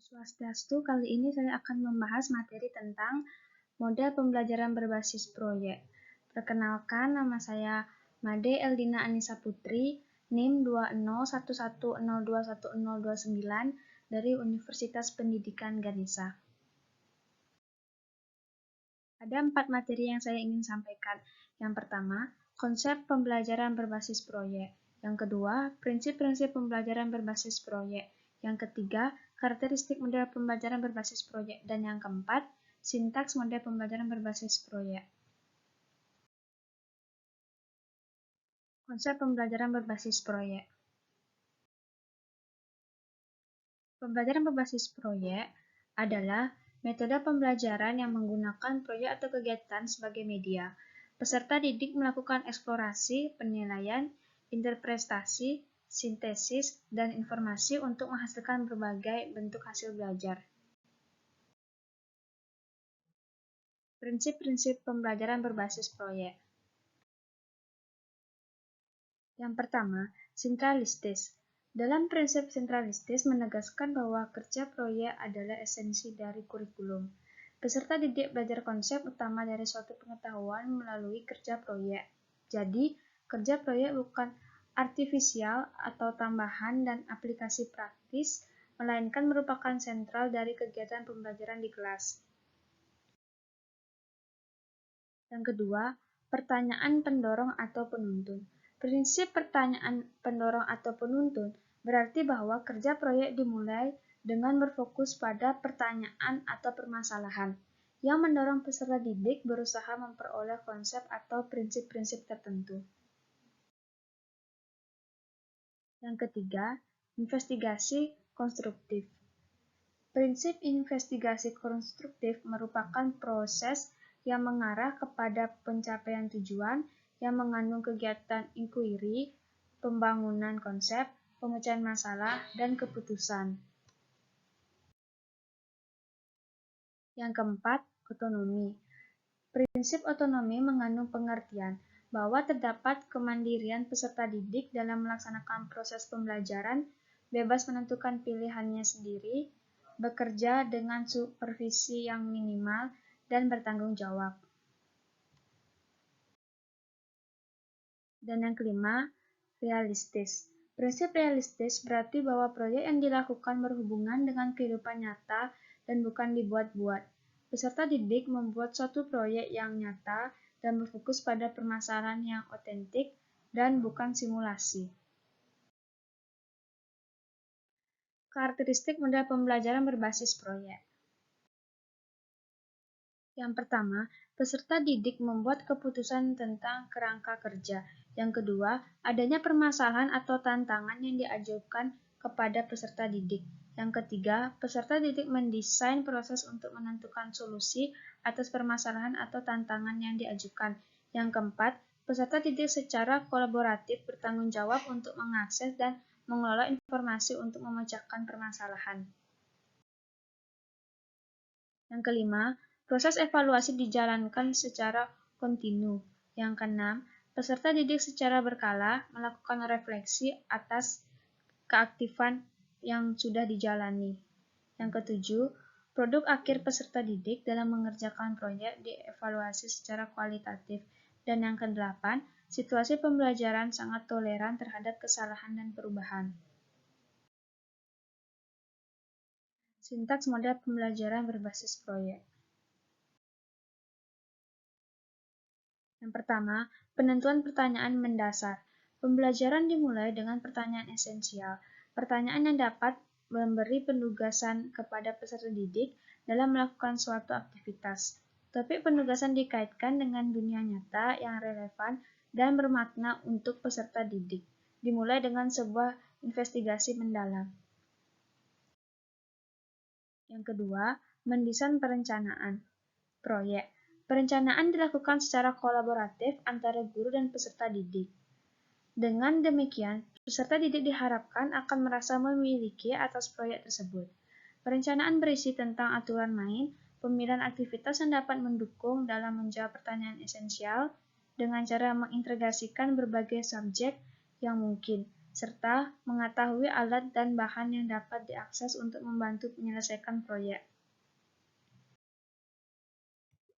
Swastiastu, kali ini saya akan membahas materi tentang model pembelajaran berbasis proyek. Perkenalkan, nama saya Made Eldina Anissa Putri, NIM 20110211029 dari Universitas Pendidikan Ganesha. Ada 4 materi yang saya ingin sampaikan. Yang pertama, konsep pembelajaran berbasis proyek. Yang kedua, prinsip-prinsip pembelajaran berbasis proyek. Yang ketiga, karakteristik model pembelajaran berbasis proyek. Dan yang keempat, sintaks model pembelajaran berbasis proyek. Konsep pembelajaran berbasis proyek. Pembelajaran berbasis proyek adalah metode pembelajaran yang menggunakan proyek atau kegiatan sebagai media. Peserta didik melakukan eksplorasi, penilaian, interpretasi, sintesis, dan informasi untuk menghasilkan berbagai bentuk hasil belajar. Prinsip-prinsip pembelajaran berbasis proyek. Yang pertama, sentralistis. Dalam prinsip sentralistis menegaskan bahwa kerja proyek adalah esensi dari kurikulum. Peserta didik belajar konsep utama dari suatu pengetahuan melalui kerja proyek. Jadi, kerja proyek bukan artifisial atau tambahan dan aplikasi praktis, melainkan merupakan sentral dari kegiatan pembelajaran di kelas. Yang kedua, pertanyaan pendorong atau penuntun. Prinsip pertanyaan pendorong atau penuntun berarti bahwa kerja proyek dimulai dengan berfokus pada pertanyaan atau permasalahan yang mendorong peserta didik berusaha memperoleh konsep atau prinsip-prinsip tertentu. Yang ketiga, investigasi konstruktif. Prinsip investigasi konstruktif merupakan proses yang mengarah kepada pencapaian tujuan yang mengandung kegiatan inquiry, pembangunan konsep, pemecahan masalah, dan keputusan. Yang keempat, otonomi. Prinsip otonomi mengandung pengertian bahwa terdapat kemandirian peserta didik dalam melaksanakan proses pembelajaran, bebas menentukan pilihannya sendiri, bekerja dengan supervisi yang minimal, dan bertanggung jawab. Dan yang kelima, realistis. Prinsip realistis berarti bahwa proyek yang dilakukan berhubungan dengan kehidupan nyata dan bukan dibuat-buat. Peserta didik membuat suatu proyek yang nyata dan berfokus pada permasalahan yang otentik dan bukan simulasi. Karakteristik model pembelajaran berbasis proyek. Yang pertama, peserta didik membuat keputusan tentang kerangka kerja. Yang kedua, adanya permasalahan atau tantangan yang diajukan kepada peserta didik. Yang ketiga, peserta didik mendesain proses untuk menentukan solusi atas permasalahan atau tantangan yang diajukan. Yang keempat, peserta didik secara kolaboratif bertanggung jawab untuk mengakses dan mengelola informasi untuk memecahkan permasalahan. Yang kelima, proses evaluasi dijalankan secara kontinu. Yang keenam, peserta didik secara berkala melakukan refleksi atas keaktifan yang sudah dijalani. Yang ketujuh, produk akhir peserta didik dalam mengerjakan proyek dievaluasi secara kualitatif. Dan yang kedelapan, situasi pembelajaran sangat toleran terhadap kesalahan dan perubahan. Sintaks model pembelajaran berbasis proyek. Yang pertama, penentuan pertanyaan mendasar. Pembelajaran dimulai dengan pertanyaan esensial. Pertanyaan yang dapat memberi penugasan kepada peserta didik dalam melakukan suatu aktivitas. Topik penugasan dikaitkan dengan dunia nyata yang relevan dan bermakna untuk peserta didik. Dimulai dengan sebuah investigasi mendalam. Yang kedua, mendesain perencanaan proyek. Perencanaan dilakukan secara kolaboratif antara guru dan peserta didik. Dengan demikian, peserta didik diharapkan akan merasa memiliki atas proyek tersebut. Perencanaan berisi tentang aturan main, pemilihan aktivitas yang dapat mendukung dalam menjawab pertanyaan esensial, dengan cara mengintegrasikan berbagai subjek yang mungkin, serta mengetahui alat dan bahan yang dapat diakses untuk membantu menyelesaikan proyek.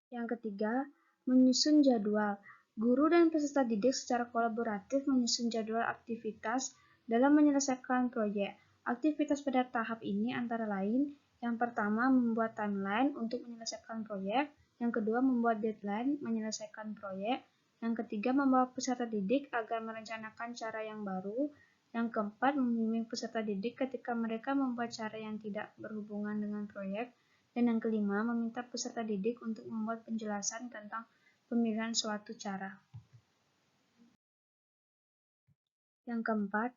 Yang ketiga, menyusun jadwal. Guru dan peserta didik secara kolaboratif menyusun jadwal aktivitas dalam menyelesaikan proyek. Aktivitas pada tahap ini antara lain, yang pertama membuat timeline untuk menyelesaikan proyek, yang kedua membuat deadline menyelesaikan proyek, yang ketiga membawa peserta didik agar merencanakan cara yang baru, yang keempat membimbing peserta didik ketika mereka membuat cara yang tidak berhubungan dengan proyek, dan yang kelima, meminta peserta didik untuk membuat penjelasan tentang pemilihan suatu cara. Yang keempat,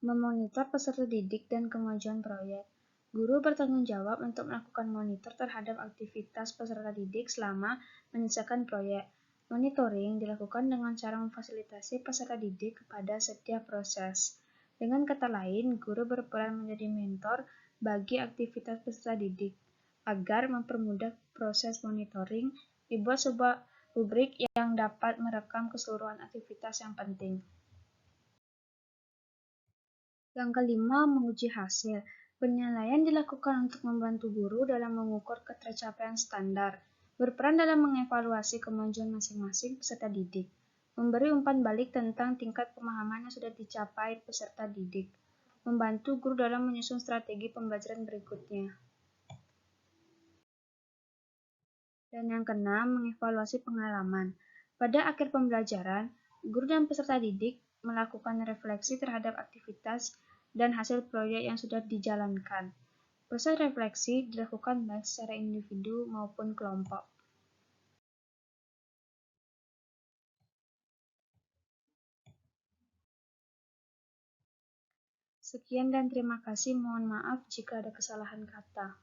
memonitor peserta didik dan kemajuan proyek. Guru bertanggung jawab untuk melakukan monitor terhadap aktivitas peserta didik selama menyelesaikan proyek. Monitoring dilakukan dengan cara memfasilitasi peserta didik kepada setiap proses. Dengan kata lain, guru berperan menjadi mentor bagi aktivitas peserta didik. Agar mempermudah proses monitoring, dibuat sebuah rubrik yang dapat merekam keseluruhan aktivitas yang penting. Yang kelima, menguji hasil. Penilaian dilakukan untuk membantu guru dalam mengukur ketercapaian standar, berperan dalam mengevaluasi kemajuan masing-masing peserta didik, memberi umpan balik tentang tingkat pemahaman yang sudah dicapai peserta didik, membantu guru dalam menyusun strategi pembelajaran berikutnya. Dan yang keenam, mengevaluasi pengalaman. Pada akhir pembelajaran, guru dan peserta didik melakukan refleksi terhadap aktivitas dan hasil proyek yang sudah dijalankan. Proses refleksi dilakukan baik secara individu maupun kelompok. Sekian dan terima kasih. Mohon maaf jika ada kesalahan kata.